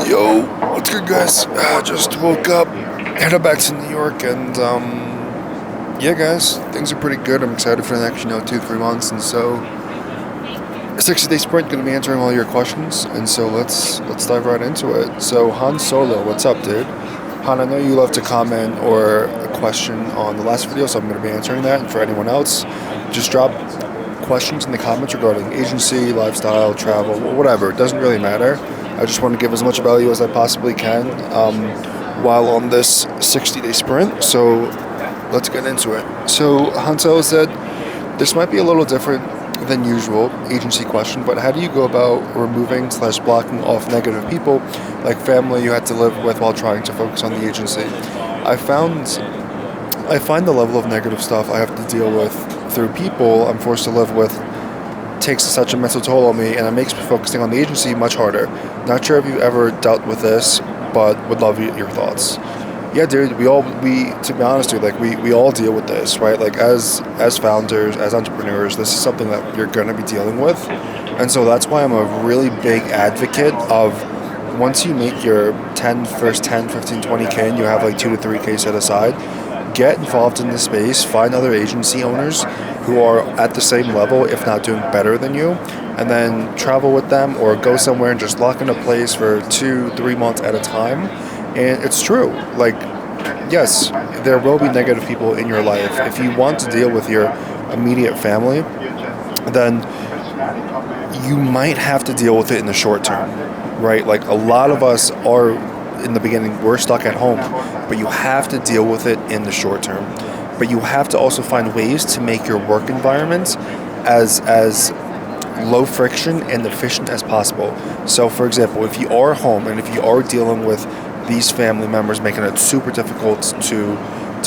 Yo, what's good, guys? Just woke up, headed back to New York, and yeah, guys, things are pretty good. I'm excited for the next, 2-3 months, and so a 60-day sprint, going to be answering all your questions, and so let's dive right into it. So Han Solo, what's up, dude? Han, I know you left a comment or a question on the last video, so I'm going to be answering that. And for anyone else, just drop questions in the comments regarding agency, lifestyle, travel, whatever. It doesn't really matter. I just want to give as much value as I possibly can while on this 60-day sprint. So let's get into it. So Han Solo said, this might be a little different than usual agency question, but how do you go about removing/blocking off negative people like family you had to live with while trying to focus on the agency? I find the level of negative stuff I have to deal with through people I'm forced to live with takes such a mental toll on me, and it makes focusing on the agency much harder. Not sure if you've ever dealt with this, but would love your thoughts. Yeah, dude, we to be honest, dude, like we all deal with this, right? Like as founders, as entrepreneurs, this is something that you're going to be dealing with. And so that's why I'm a really big advocate of once you make your first 10, 15, 20K and you have like 2 to 3K set aside, get involved in the space, find other agency owners who are at the same level, if not doing better than you, and then travel with them or go somewhere and just lock in a place for 2-3 months at a time. And it's true. Like, yes, there will be negative people in your life. If you want to deal with your immediate family, then you might have to deal with it in the short term, right? Like a lot of us are, in the beginning, we're stuck at home, but you have to deal with it in the short term. But you have to also find ways to make your work environment as low friction and efficient as possible. So, for example, if you are home and if you are dealing with these family members making it super difficult to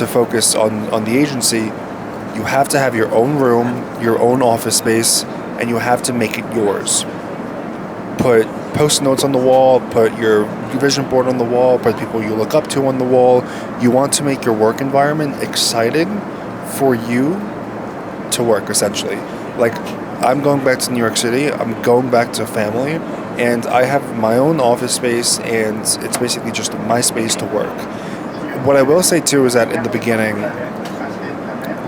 focus on the agency, you have to have your own room, your own office space, and you have to make it yours. Put post notes on the wall, put your vision board on the wall, put people you look up to on the wall. You want to make your work environment exciting for you to work, essentially. Like, I'm going back to New York City, I'm going back to family, and I have my own office space, and it's basically just my space to work. What I will say, too, is that in the beginning,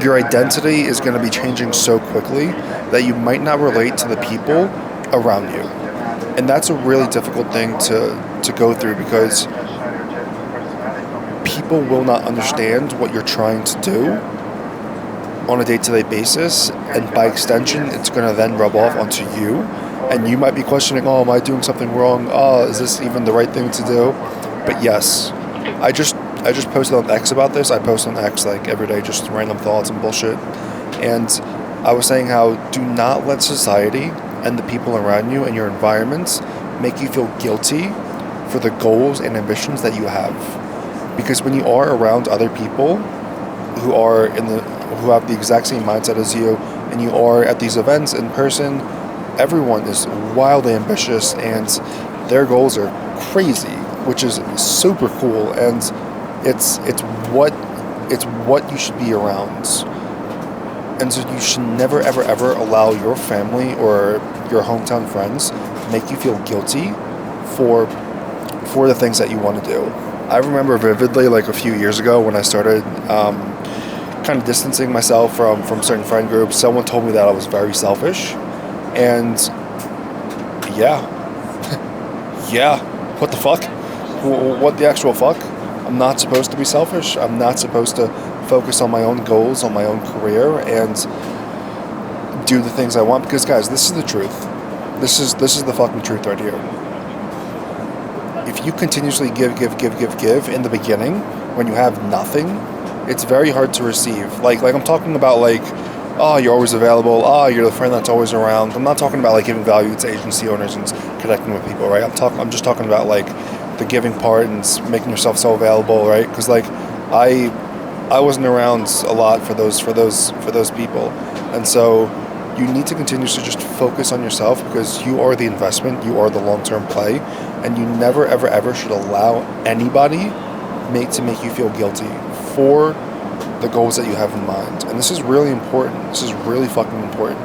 your identity is going to be changing so quickly that you might not relate to the people around you. And that's a really difficult thing to go through, because people will not understand what you're trying to do on a day-to-day basis, and by extension, it's going to then rub off onto you, and you might be questioning, oh, am I doing something wrong? Oh, is this even the right thing to do? But yes, I just posted on X about this. I post on X like every day, just random thoughts and bullshit, and I was saying how do not let society and the people around you and your environments make you feel guilty for the goals and ambitions that you have. Because when you are around other people who have the exact same mindset as you, and you are at these events in person, everyone is wildly ambitious and their goals are crazy, which is super cool, and it's what you should be around. And so you should never, ever, ever allow your family or your hometown friends make you feel guilty for the things that you want to do. I remember vividly, like a few years ago when I started kind of distancing myself from certain friend groups, someone told me that I was very selfish. And yeah, what the fuck? What the actual fuck? I'm not supposed to be selfish. I'm not supposed to focus on my own goals, on my own career, and do the things I want. Because, guys, this is the truth. This is the fucking truth right here. If you continuously give in the beginning when you have nothing, it's very hard to receive. Like I'm talking about, like, oh, you're always available. Oh, you're the friend that's always around. I'm not talking about like giving value to agency owners and connecting with people, right? I'm just talking about like the giving part and making yourself so available, right? Because like I wasn't around a lot for those people, and so you need to continuously just focus on yourself, because you are the investment, you are the long-term play, and you never, ever, ever should allow anybody to make you feel guilty for the goals that you have in mind. And this is really important. This is really fucking important.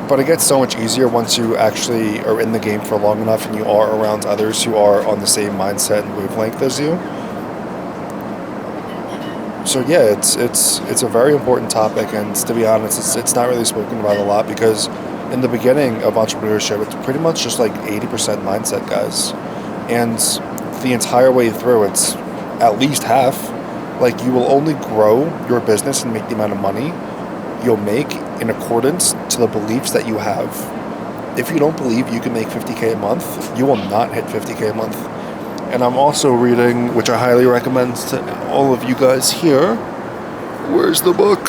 But it gets so much easier once you actually are in the game for long enough and you are around others who are on the same mindset and wavelength as you. So yeah, it's a very important topic, and to be honest, it's not really spoken about a lot because in the beginning of entrepreneurship, it's pretty much just like 80% mindset, guys, and the entire way through, it's at least half. Like, you will only grow your business and make the amount of money you'll make in accordance to the beliefs that you have. If you don't believe you can make 50K a month, you will not hit 50K a month. And I'm also reading, which I highly recommend to all of you guys here. Where's the book?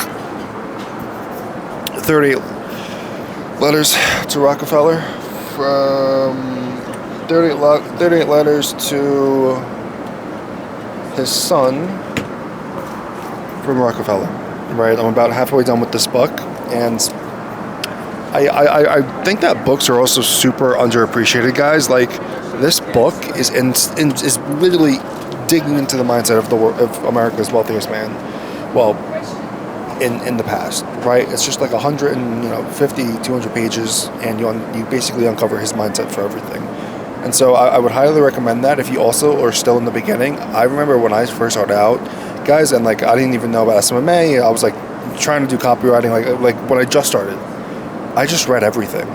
38 Letters to Rockefeller. From 38 letters to his son from Rockefeller. Right, I'm about halfway done with this book, and I think that books are also super underappreciated, guys. Like, this book is is literally digging into the mindset of America's wealthiest man. Well, in the past, right? It's just like 150, 200 pages, and you basically uncover his mindset for everything. And so I would highly recommend that if you also are still in the beginning. I remember when I first started out, guys, and like I didn't even know about SMMA. I was like trying to do copywriting, like when I just started. I just read everything.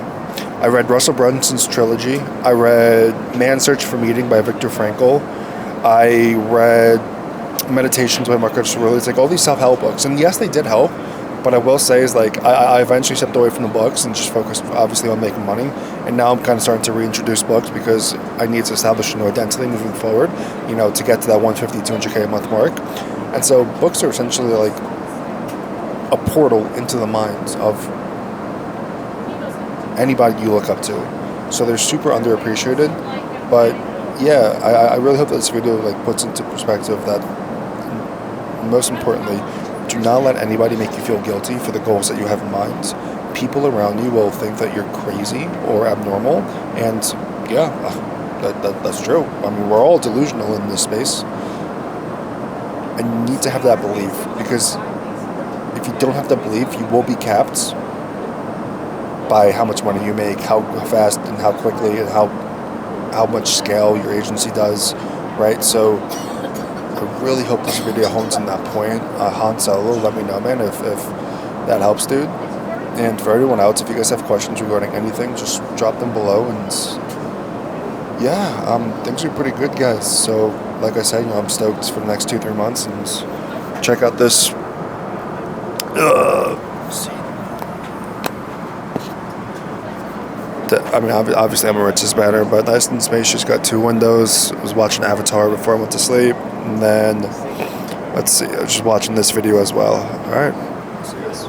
I read Russell Brunson's trilogy. I read Man's Search for Meaning by Viktor Frankl. I read Meditations by Marcus Aurelius, like all these self-help books. And yes, they did help, but I will say is like I eventually stepped away from the books and just focused obviously on making money. And now I'm kind of starting to reintroduce books because I need to establish a new identity moving forward, to get to that 150, 200K a month mark. And so books are essentially like a portal into the minds of anybody you look up to. So they're super underappreciated. But yeah, I really hope that this video like puts into perspective that, most importantly, do not let anybody make you feel guilty for the goals that you have in mind. People around you will think that you're crazy or abnormal, and yeah, that's true. I mean, we're all delusional in this space, and you need to have that belief, because if you don't have that belief, you will be capped by how much money you make, how fast and how quickly, and how much scale your agency does, right? So I really hope this video hones in that point. Han Solo, let me know, man, if that helps, dude. And for everyone else, if you guys have questions regarding anything, just drop them below. And yeah, things are pretty good, guys. So like I said, I'm stoked for the next 2-3 months, and check out this. I mean, obviously I'm a Ritz's banner, but nice and spacious. Got 2 windows. I was watching Avatar before I went to sleep, and then let's see, I was just watching this video as well. All right. See you guys.